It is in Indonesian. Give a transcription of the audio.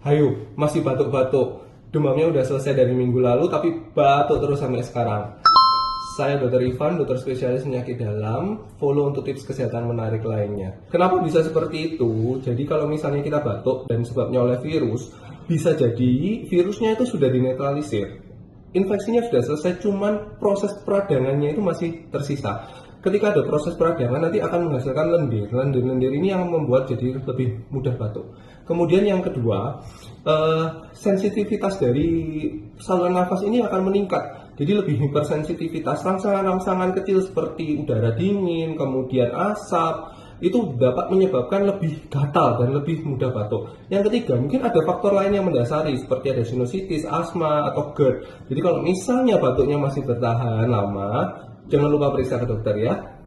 Hayu, masih batuk-batuk. Demamnya udah selesai dari minggu lalu, tapi batuk terus sampai sekarang. Saya Dr. Ivan, dokter spesialis penyakit dalam. Follow untuk tips kesehatan menarik lainnya. Kenapa bisa seperti itu? Jadi kalau misalnya kita batuk dan sebabnya oleh virus, bisa jadi virusnya itu sudah dinetralisir. Infeksinya sudah selesai, cuman proses peradangannya itu masih tersisa. Ketika ada proses peradangan nanti akan menghasilkan lendir. Lendir-lendir ini yang membuat jadi lebih mudah batuk. Kemudian yang kedua, sensitivitas dari saluran nafas ini akan meningkat. Jadi lebih hipersensitivitas, rangsangan-rangsangan kecil seperti udara dingin, kemudian asap, itu dapat menyebabkan lebih gatal dan lebih mudah batuk. Yang ketiga, mungkin ada faktor lain yang mendasari seperti ada sinusitis, asma, atau GERD. Jadi kalau misalnya batuknya masih bertahan lama, jangan lupa periksa ke dokter ya.